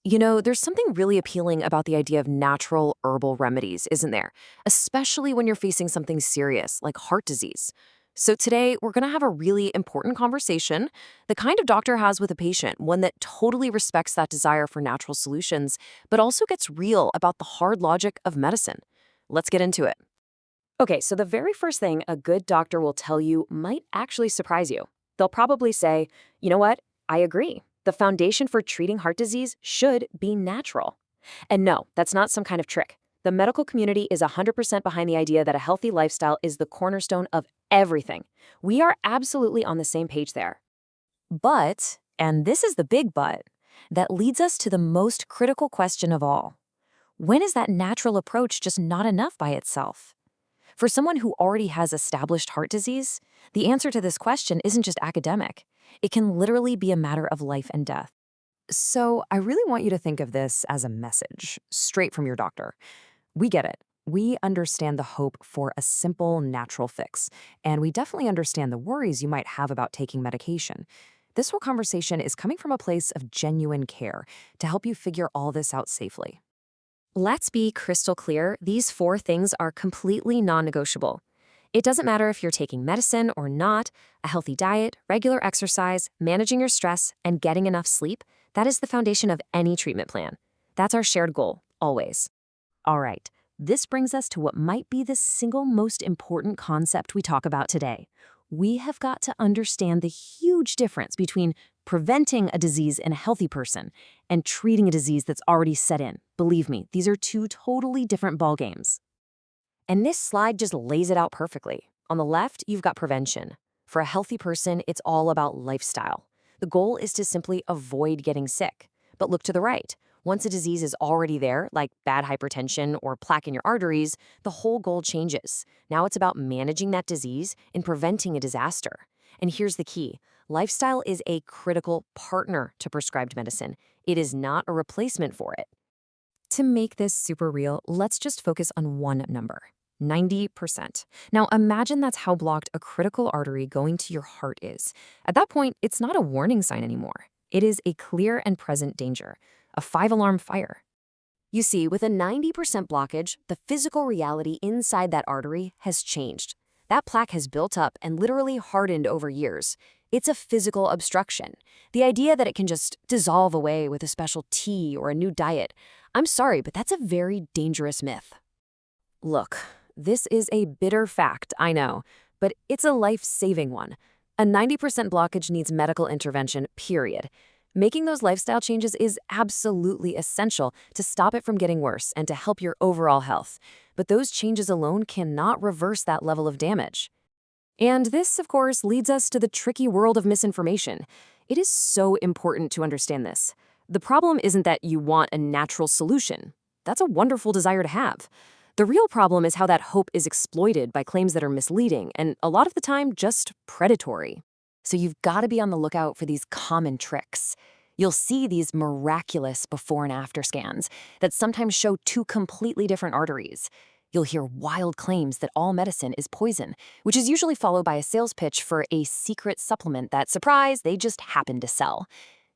There's something really appealing about the idea of natural herbal remedies, isn't there? Especially when you're facing something serious like heart disease. So today, we're going to have a really important conversation, the kind of doctor has with a patient, one that totally respects that desire for natural solutions, but also gets real about the hard logic of medicine. Let's get into it. Okay, so the very first thing a good doctor will tell you might actually surprise you. They'll probably say, you know what? I agree. The foundation for treating heart disease should be natural. And no, that's not some kind of trick. The medical community is 100% behind the idea that a healthy lifestyle is the cornerstone of everything. We are absolutely on the same page there. But, and this is the big but, that leads us to the most critical question of all. When is that natural approach just not enough by itself? For someone who already has established heart disease, the answer to this question isn't just academic. It can literally be a matter of life and death. So I really want you to think of this as a message, straight from your doctor. We get it. We understand the hope for a simple, natural fix, and we definitely understand the worries you might have about taking medication. This whole conversation is coming from a place of genuine care to help you figure all this out safely. Let's be crystal clear, these four things are completely non-negotiable. It doesn't matter if you're taking medicine or not, a healthy diet, regular exercise, managing your stress, and getting enough sleep, that is the foundation of any treatment plan. That's our shared goal, always. All right, this brings us to what might be the single most important concept we talk about today. We have got to understand the huge difference between preventing a disease in a healthy person and treating a disease that's already set in. Believe me, these are two totally different ballgames. And this slide just lays it out perfectly. On the left, you've got prevention. For a healthy person, it's all about lifestyle. The goal is to simply avoid getting sick. But look to the right. Once a disease is already there, like bad hypertension or plaque in your arteries, the whole goal changes. Now it's about managing that disease and preventing a disaster. And here's the key. Lifestyle is a critical partner to prescribed medicine. It is not a replacement for it. To make this super real, let's just focus on one number. 90%. Now imagine that's how blocked a critical artery going to your heart is. At that point, it's not a warning sign anymore. It is a clear and present danger, a 5-alarm fire. You see, with a 90% blockage, the physical reality inside that artery has changed. That plaque has built up and literally hardened over years. It's a physical obstruction. The idea that it can just dissolve away with a special tea or a new diet, I'm sorry, but that's a very dangerous myth. Look, this is a bitter fact, I know, but it's a life-saving one. A 90% blockage needs medical intervention, period. Making those lifestyle changes is absolutely essential to stop it from getting worse and to help your overall health. But those changes alone cannot reverse that level of damage. And this, of course, leads us to the tricky world of misinformation. It is so important to understand this. The problem isn't that you want a natural solution. That's a wonderful desire to have. The real problem is how that hope is exploited by claims that are misleading and, a lot of the time, just predatory. So you've got to be on the lookout for these common tricks. You'll see these miraculous before and after scans that sometimes show two completely different arteries. You'll hear wild claims that all medicine is poison, which is usually followed by a sales pitch for a secret supplement that, surprise, they just happen to sell.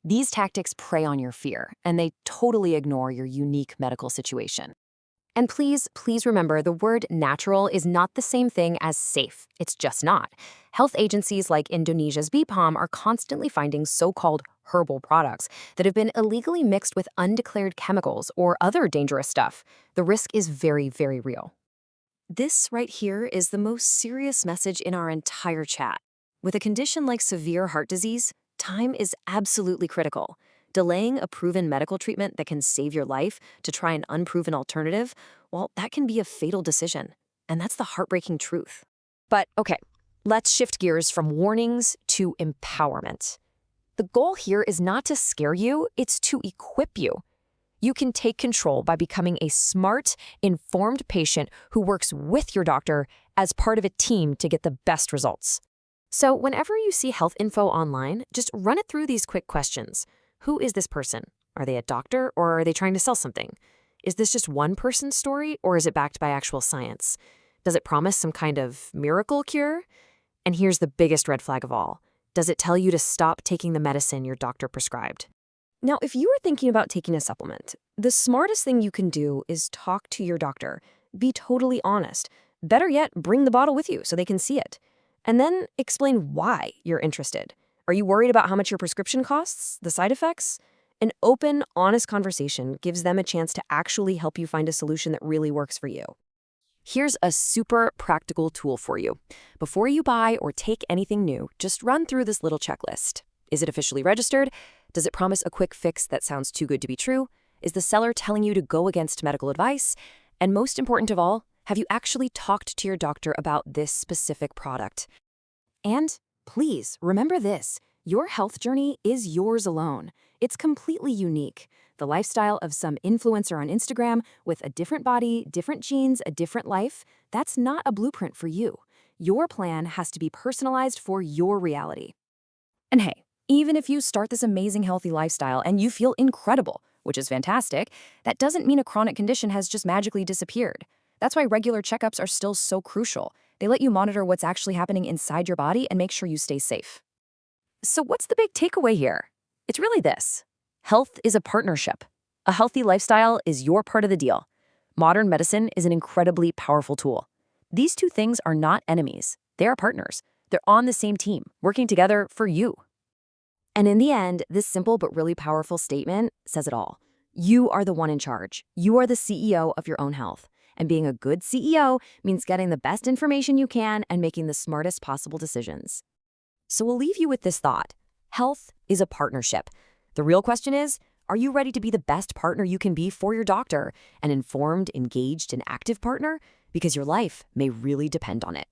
These tactics prey on your fear, and they totally ignore your unique medical situation. And please remember, the word natural is not the same thing as safe. It's just not. Health agencies like Indonesia's BPOM are constantly finding so-called herbal products that have been illegally mixed with undeclared chemicals or other dangerous stuff. The risk is very, very real. This right here is the most serious message in our entire chat. With a condition like severe heart disease, time is absolutely critical. Delaying a proven medical treatment that can save your life to try an unproven alternative, well, that can be a fatal decision. And that's the heartbreaking truth. But okay, let's shift gears from warnings to empowerment. The goal here is not to scare you, it's to equip you. You can take control by becoming a smart, informed patient who works with your doctor as part of a team to get the best results. So whenever you see health info online, just run it through these quick questions. Who is this person? Are they a doctor or are they trying to sell something? Is this just one person's story or is it backed by actual science? Does it promise some kind of miracle cure? And here's the biggest red flag of all. Does it tell you to stop taking the medicine your doctor prescribed? Now, if you are thinking about taking a supplement, the smartest thing you can do is talk to your doctor. Be totally honest. Better yet, bring the bottle with you so they can see it. And then explain why you're interested. Are you worried about how much your prescription costs? The side effects? An open, honest conversation gives them a chance to actually help you find a solution that really works for you. Here's a super practical tool for you. Before you buy or take anything new, just run through this little checklist. Is it officially registered? Does it promise a quick fix that sounds too good to be true? Is the seller telling you to go against medical advice? And most important of all, have you actually talked to your doctor about this specific product? And please remember this, your health journey is yours alone. It's completely unique. The lifestyle of some influencer on Instagram with a different body, different genes, a different life, that's not a blueprint for you. Your plan has to be personalized for your reality. And hey, even if you start this amazing healthy lifestyle and you feel incredible, which is fantastic, that doesn't mean a chronic condition has just magically disappeared. That's why regular checkups are still so crucial. They let you monitor what's actually happening inside your body and make sure you stay safe. So what's the big takeaway here? It's really this. Health is a partnership. A healthy lifestyle is your part of the deal. Modern medicine is an incredibly powerful tool. These two things are not enemies. They are partners. They're on the same team, working together for you. And in the end, this simple but really powerful statement says it all. You are the one in charge. You are the CEO of your own health. And being a good CEO means getting the best information you can and making the smartest possible decisions. So we'll leave you with this thought. Health is a partnership. The real question is, are you ready to be the best partner you can be for your doctor? An informed, engaged, and active partner? Because your life may really depend on it.